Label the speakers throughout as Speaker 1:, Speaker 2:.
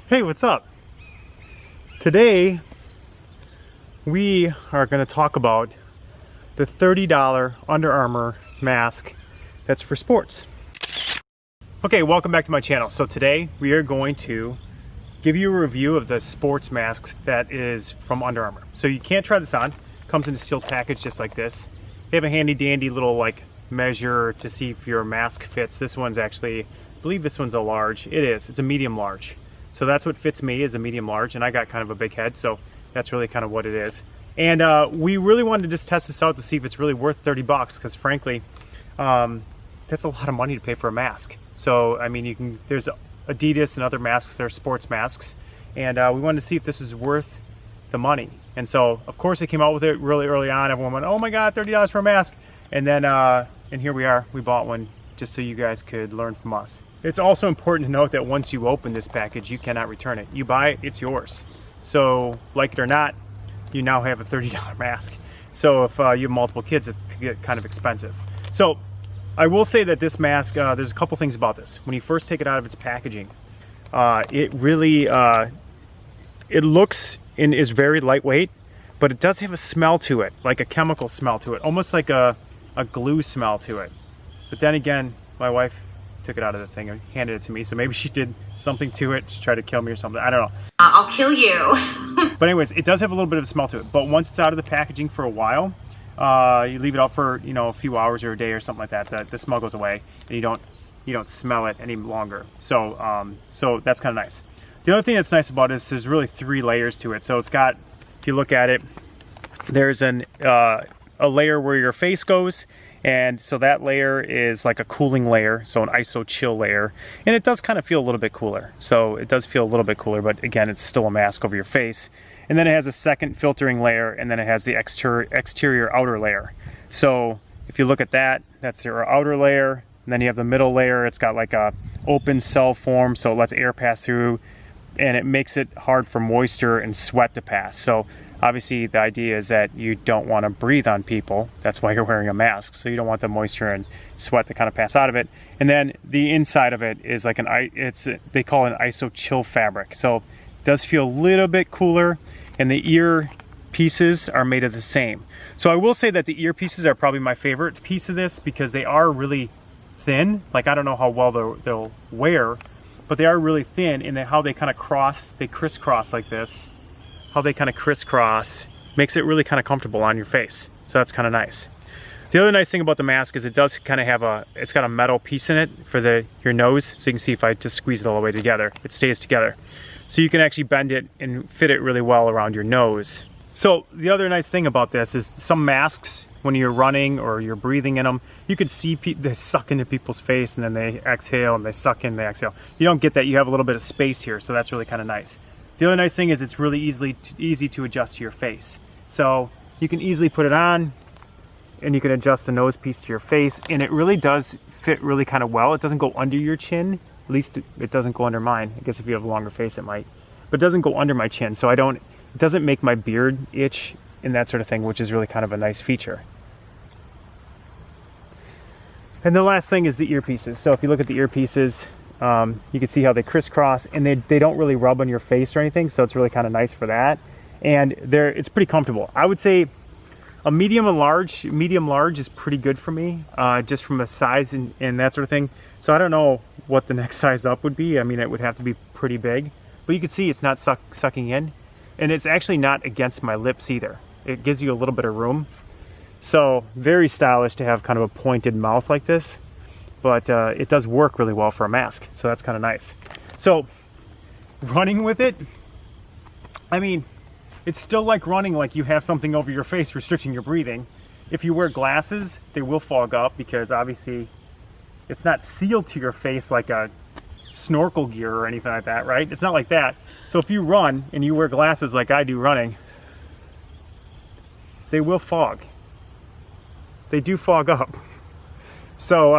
Speaker 1: Hey, what's up? Today we are going to talk about the $30 Under Armour mask that's for sports. Okay, welcome back to my channel. So today we are going to give you a review of the sports mask that is from Under Armour. So you can't try this on. It comes in a sealed package just like this. They have a handy dandy little like measure to see if your mask fits. This one's actually, I believe this one's a large. It is. It's a medium large. So that's what fits me, is a medium large, and I got kind of a big head, so that's really kind of what it is. And we really wanted to just test this out to see if it's really worth 30 bucks, because frankly, that's a lot of money to pay for a mask. So, I mean, there's Adidas and other masks, they're sports masks, and we wanted to see if this is worth the money. And so, of course, they came out with it really early on. Everyone went, oh my God, $30 for a mask. And then, and here we are, we bought one just so you guys could learn from us. It's also important to note that once you open this package, you cannot return it. You buy it, it's yours. So, like it or not, you now have a $30 mask. So if you have multiple kids, it could get kind of expensive. So, I will say that this mask, there's a couple things about this. When you first take it out of its packaging, it really, it looks and is very lightweight, but it does have a smell to it, like a chemical smell to it, almost like a glue smell to it. But then again, my wife took it out of the thing and handed it to me, so maybe she did something to it. She tried to kill me or something, I don't know.
Speaker 2: I'll kill you.
Speaker 1: But anyways, it does have a little bit of a smell to it, but once it's out of the packaging for a while, you leave it out for, you know, a few hours or a day or something like that, the smell goes away and you don't smell it any longer. So so that's kind of nice. The other thing that's nice about it is there's really 3 layers to it. So it's got, if you look at it, there's a layer where your face goes, and so that layer is like a cooling layer, so an iso chill layer, and it does kind of feel a little bit cooler. So it does feel a little bit cooler, but again, it's still a mask over your face. And then it has a second filtering layer, and then it has the exterior outer layer. So if you look at that, that's your outer layer, and then you have the middle layer. It's got like a open cell form, so it lets air pass through, and it makes it hard for moisture and sweat to pass. So obviously the idea is that you don't want to breathe on people. That's why you're wearing a mask. So you don't want the moisture and sweat to kind of pass out of it. And then the inside of it is like they call it an iso chill fabric. So it does feel a little bit cooler, and the ear pieces are made of the same. So I will say that the ear pieces are probably my favorite piece of this, because they are really thin. Like, I don't know how well they'll wear, but they are really thin, and how they kind of they crisscross like this. How they kind of crisscross makes it really kind of comfortable on your face. So that's kind of nice. The other nice thing about the mask is it does kind of have it's got a metal piece in it for your nose. So you can see if I just squeeze it all the way together, it stays together. So you can actually bend it and fit it really well around your nose. So the other nice thing about this is some masks, when you're running or you're breathing in them, you could see they suck into people's face, and then they exhale, and they suck in, they exhale. You don't get that. You have a little bit of space here, so that's really kind of nice. The other nice thing is it's really easy to adjust to your face. So you can easily put it on, and you can adjust the nose piece to your face, and it really does fit really kind of well. It doesn't go under your chin. At least it doesn't go under mine. I guess if you have a longer face it might. But it doesn't go under my chin, so it doesn't make my beard itch and that sort of thing, which is really kind of a nice feature. And the last thing is the earpieces. So if you look at the earpieces, you can see how they crisscross, and they don't really rub on your face or anything, so it's really kind of nice for that. And it's pretty comfortable. I would say a medium large is pretty good for me, just from the size and that sort of thing. So I don't know what the next size up would be. I mean, it would have to be pretty big, but you can see it's not sucking in, and it's actually not against my lips either. It gives you a little bit of room. So very stylish to have kind of a pointed mouth like this. But it does work really well for a mask, so that's kind of nice. So running with it, I mean, it's still like running, like you have something over your face restricting your breathing. If you wear glasses, they will fog up, because obviously it's not sealed to your face like a snorkel gear or anything like that, right? It's not like that. So if you run and you wear glasses like I do running, they will fog. They do fog up. So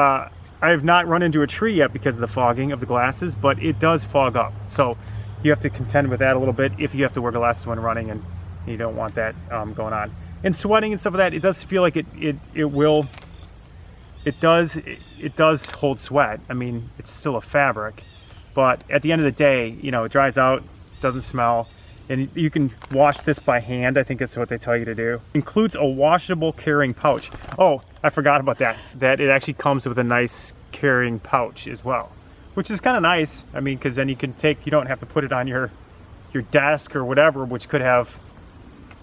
Speaker 1: I have not run into a tree yet because of the fogging of the glasses, but it does fog up. So you have to contend with that a little bit if you have to wear glasses when running, and you don't want that going on. And sweating and stuff like that, it does feel like it does hold sweat. I mean, it's still a fabric, But at the end of the day, you know, it dries out, doesn't smell, and you can wash this by hand. I think that's what they tell you to do. Includes a washable carrying pouch. Oh, I forgot about that. That it actually comes with a nice carrying pouch as well, which is kind of nice. I mean, because then you can take, you don't have to put it on your desk or whatever, which could have,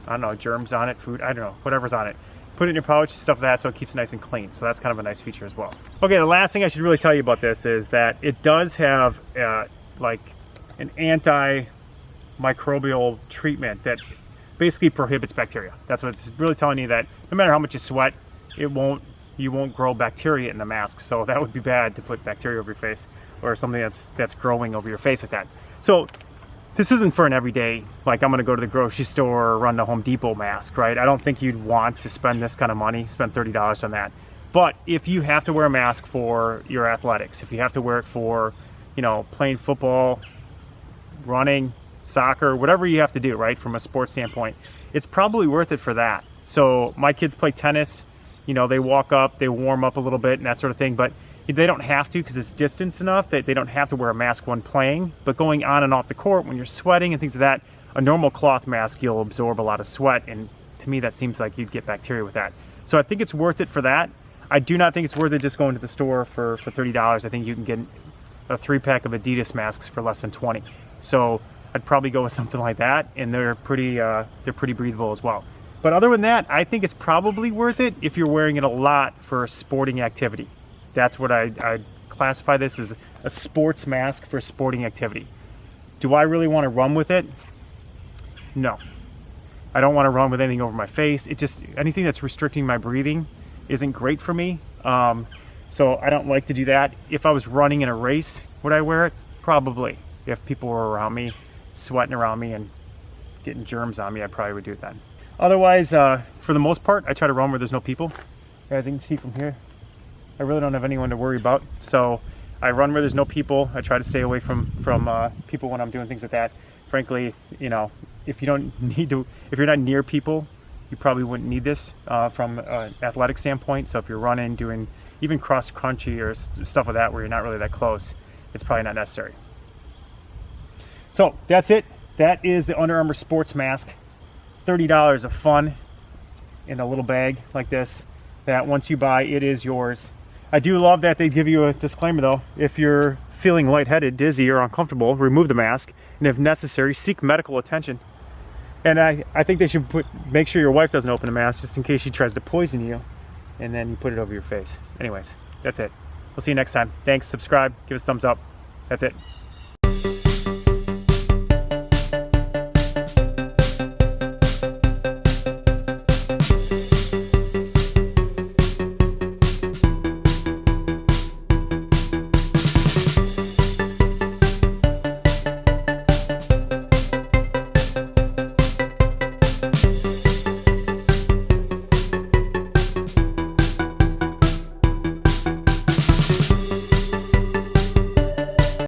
Speaker 1: I don't know, germs on it, food, I don't know, whatever's on it. Put it in your pouch, stuff like that, so it keeps nice and clean. So that's kind of a nice feature as well. Okay, the last thing I should really tell you about this is that it does have like an antimicrobial treatment that basically prohibits bacteria. That's what it's really telling you, that no matter how much you sweat, you won't grow bacteria in the mask. So that would be bad to put bacteria over your face or something that's growing over your face like that. So this isn't for an everyday, like I'm gonna go to the grocery store or run the Home Depot mask, right? I don't think you'd want to spend this kind of money, spend $30 on that. But if you have to wear a mask for your athletics, if you have to wear it for, you know, playing football, running, soccer, whatever you have to do, right, from a sports standpoint, it's probably worth it for that. So my kids play tennis, you know, they walk up, they warm up a little bit and that sort of thing, but they don't have to, because it's distance enough that they don't have to wear a mask when playing. But going on and off the court, when you're sweating and things like that, a normal cloth mask, you'll absorb a lot of sweat, and to me that seems like you'd get bacteria with that. So I think it's worth it for that. I do not think it's worth it just going to the store for $30. I think you can get a 3-pack of Adidas masks for less than 20. So I'd probably go with something like that, and they're pretty breathable as well. But other than that, I think it's probably worth it if you're wearing it a lot for a sporting activity. That's what I'd classify this as, a sports mask for sporting activity. Do I really want to run with it? No. I don't want to run with anything over my face. It just, anything that's restricting my breathing isn't great for me. So I don't like to do that. If I was running in a race, would I wear it? Probably. If people were around me, sweating around me and getting germs on me, I probably would do it then. Otherwise, for the most part, I try to run where there's no people. As you can see from here, I really don't have anyone to worry about. So I run where there's no people. I try to stay away from people when I'm doing things like that. Frankly, you know, if you don't need to, if you're not near people, you probably wouldn't need this from an athletic standpoint. So if you're running, doing even cross country or stuff like that where you're not really that close, it's probably not necessary. So that's it. That is the Under Armour Sports Mask. $30 of fun in a little bag like this, that once you buy, it is yours. I do love that they give you a disclaimer though. If you're feeling lightheaded, dizzy, or uncomfortable, remove the mask, and if necessary, seek medical attention. And I think they should make sure your wife doesn't open the mask, just in case she tries to poison you, and then you put it over your face. Anyways, that's it. We'll see you next time. Thanks, subscribe, give us a thumbs up. That's it.